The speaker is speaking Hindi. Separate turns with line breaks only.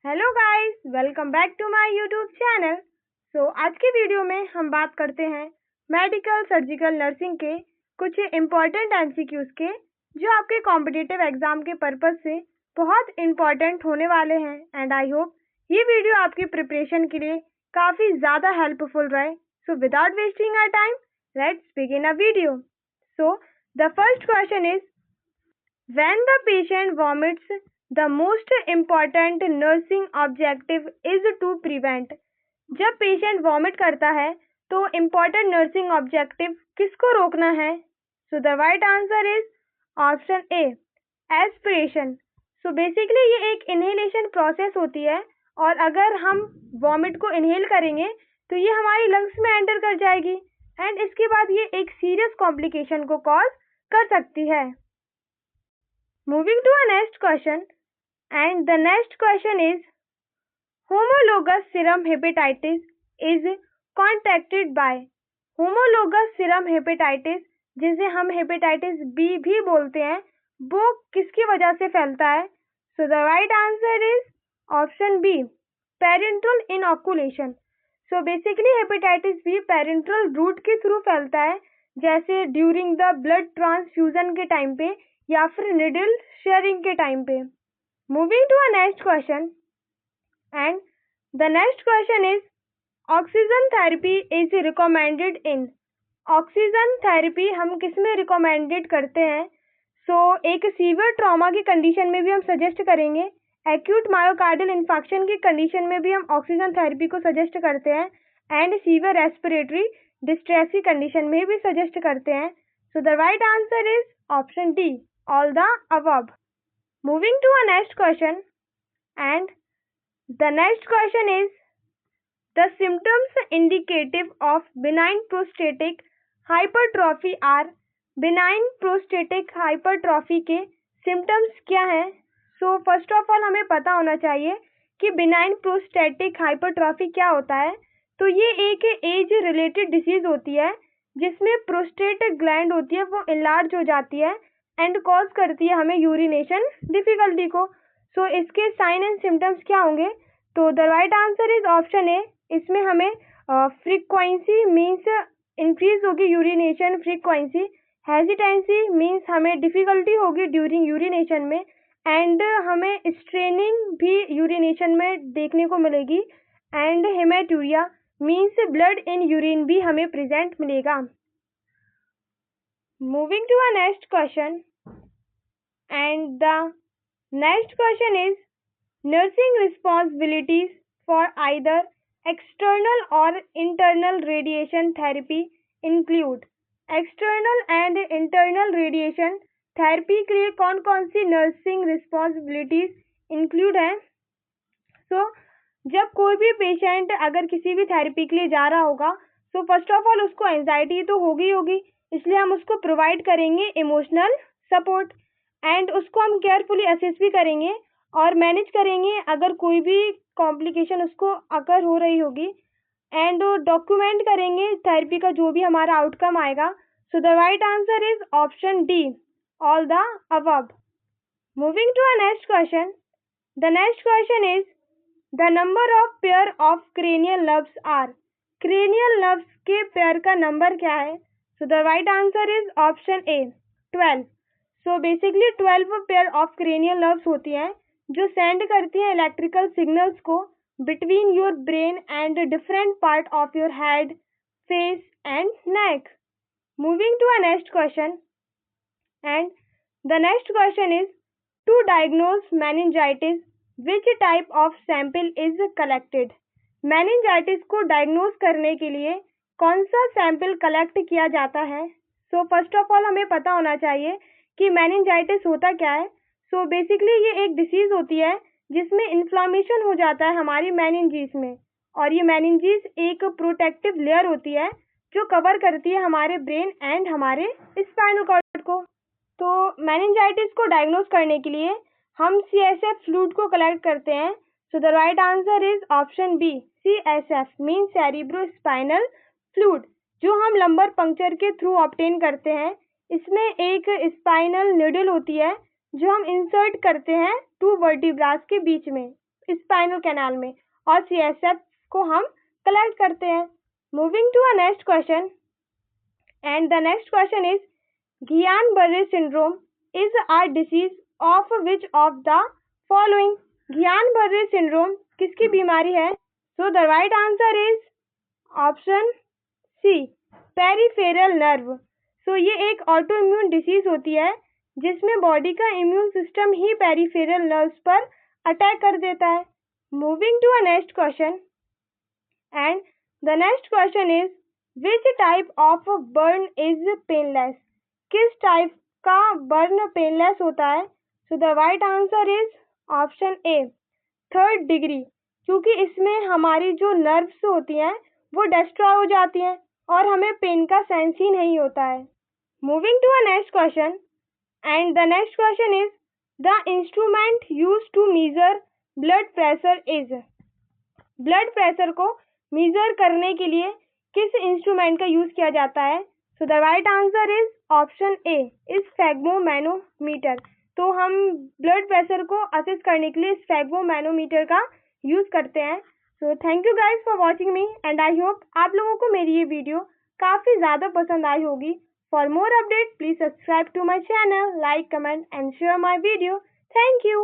Hello guys, welcome back to my YouTube channel. आज के वीडियो में हम बात करते हैं मेडिकल सर्जिकल नर्सिंग के कुछ इम्पॉर्टेंट एमसीक्यूज के, जो आपके कॉम्पिटिटिव एग्जाम के पर्पज से बहुत इम्पॉर्टेंट होने वाले हैं। एंड आई होप ये वीडियो आपकी प्रिपरेशन के लिए काफ़ी ज़्यादा हेल्पफुल रहे। So without wasting our time, let's begin a video. So the first question is, when the patient vomits, the most important nursing objective is to prevent। जब पेशेंट वॉमिट करता है तो इम्पॉर्टेंट नर्सिंग ऑब्जेक्टिव किसको रोकना है? So the right answer is option A, aspiration. So basically ये एक इनहेलेशन प्रोसेस होती है, और अगर हम वॉमिट को इनहेल करेंगे तो ये हमारी लंग्स में एंटर कर जाएगी, एंड इसके बाद ये एक सीरियस कॉम्प्लिकेशन को कॉज कर सकती है। Moving to our next question, and the next question is, homologous serum hepatitis is contracted by। homologous serum hepatitis, जिसे हम हेपेटाइटिस बी भी बोलते हैं, वो किसकी वजह से फैलता है? So the right answer is option B, parental inoculation. So basically hepatitis B parental route के थ्रू फैलता है, जैसे ड्यूरिंग द ब्लड ट्रांसफ्यूजन के टाइम पे या फिर निडल शेयरिंग के टाइम पे। Moving to a next question, and the next question is, oxygen therapy is recommended in. Oxygen therapy हम किस में रिकमेंडेड करते हैं? एक सीवियर ट्रॉमा की कंडीशन में भी हम सजेस्ट करेंगे, एक्यूट मायोकार्डियल इन्फेक्शन की कंडीशन में भी हम ऑक्सीजन थेरेपी को सजेस्ट करते हैं, एंड सीवियर रेस्पिरेटरी डिस्ट्रेस की कंडीशन में भी सजेस्ट करते हैं। So the right answer is option D, all the above. Moving to our next question, and the next question is, the symptoms indicative of benign prostatic hypertrophy are। benign prostatic hypertrophy के symptoms क्या हैं? फर्स्ट ऑफ ऑल हमें पता होना चाहिए कि benign prostatic hypertrophy क्या होता है। तो ये एक एज रिलेटेड डिसीज होती है, जिसमें प्रोस्टेट ग्लैंड होती है वो इनलार्ज हो जाती है एंड कॉज करती है हमें यूरिनेशन डिफिकल्टी को। इसके साइन एंड सिम्टम्स क्या होंगे? तो the right answer is option A. इसमें हमें फ्रीक्वेंसी मीन्स इंक्रीज होगी यूरिनेशन फ्रीक्वेंसी, हेजिटेंसी मीन्स हमें डिफिकल्टी होगी ड्यूरिंग यूरिनेशन में, एंड हमें स्ट्रेनिंग भी यूरिनेशन में देखने को मिलेगी, and haematuria means blood in urine भी हमें प्रेजेंट मिलेगा। Moving to our next question, and the next question is, nursing responsibilities for either external or internal radiation therapy include। external and internal radiation therapy के लिए कौन कौन सी nursing responsibilities include हैं? जब कोई भी पेशेंट अगर किसी भी थेरेपी के लिए जा रहा होगा, फर्स्ट ऑफ ऑल उसको एंजाइटी तो होगी, इसलिए हम उसको प्रोवाइड करेंगे इमोशनल सपोर्ट, एंड उसको हम केयरफुली असेस भी करेंगे और मैनेज करेंगे अगर कोई भी कॉम्प्लिकेशन उसको अकर हो रही होगी, एंड डॉक्यूमेंट करेंगे थेरेपी का जो भी हमारा आउटकम आएगा। So the right answer is option D, all the above. Moving to a next question, the next question is, the number of pair of cranial nerves are. Cranial nerves के पेयर का नंबर क्या है? So the right answer is option A, 12। Basically 12 pair of cranial nerves होती हैं जो सेंड करती हैं इलेक्ट्रिकल सिग्नल्स को between your brain and different part of your head, face and neck. Moving to a next question, and the next question is, to diagnose meningitis which type of sample is collected. Meningitis को डायग्नोज करने के लिए कौन सा सैंपल कलेक्ट किया जाता है? फर्स्ट ऑफ ऑल हमें पता होना चाहिए कि मेनिंजाइटिस होता क्या है। बेसिकली ये एक डिसीज होती है जिसमें इन्फ्लामेशन हो जाता है हमारी मेनिंजीज में, और ये मेनिंजीज एक प्रोटेक्टिव लेयर होती है जो कवर करती है हमारे ब्रेन एंड हमारे स्पाइनल कॉर्ड को। मेनिंजाइटिस को डायग्नोज करने के लिए हम CSF फ्लूइड को कलेक्ट करते हैं। So the right answer is option B, CSF mean cerebrospinal fluid, जो हम लंबर पंक्चर के थ्रू ऑब्टेन करते हैं। इसमें एक स्पाइनल निडल होती है जो हम इंसर्ट करते हैं 2 वर्टिब्रास के बीच में, स्पाइनल कैनाल में और CSF को हम कलेक्ट करते हैं। Moving to a next question, and the next question is Guillain-Barré syndrome is a disease of which of the following? Guillain-Barré syndrome किसकी बीमारी है? So the right answer is option C, peripheral nerve. So ये एक ऑटो इम्यून डिसीज होती है जिसमें बॉडी का इम्यून सिस्टम ही पेरिफेरल नर्व्स पर अटैक कर देता है। Moving to a next question, and the next question is which type of burn is painless? किस टाइप का बर्न पेनलेस होता है? So the right answer is option A, third degree, क्योंकि इसमें हमारी जो नर्व्स होती हैं वो डिस्ट्रॉय हो जाती हैं और हमें पेन का सेंस ही नहीं होता है। Moving to a next question, and the next question is the instrument use to measure blood pressure is? Blood pressure को मेजर करने के लिए किस इंस्ट्रूमेंट का यूज किया जाता है? So the right answer is option A, is sphygmomanometer. तो हम ब्लड प्रेशर को असेस करने के लिए स्फेग्मोमैनोमीटर का यूज करते हैं। So thank you guys for watching me, and I hope आप लोगों को मेरी ये वीडियो काफ़ी ज़्यादा पसंद आई होगी। For more update please subscribe to my channel, like, comment and share my video. Thank you.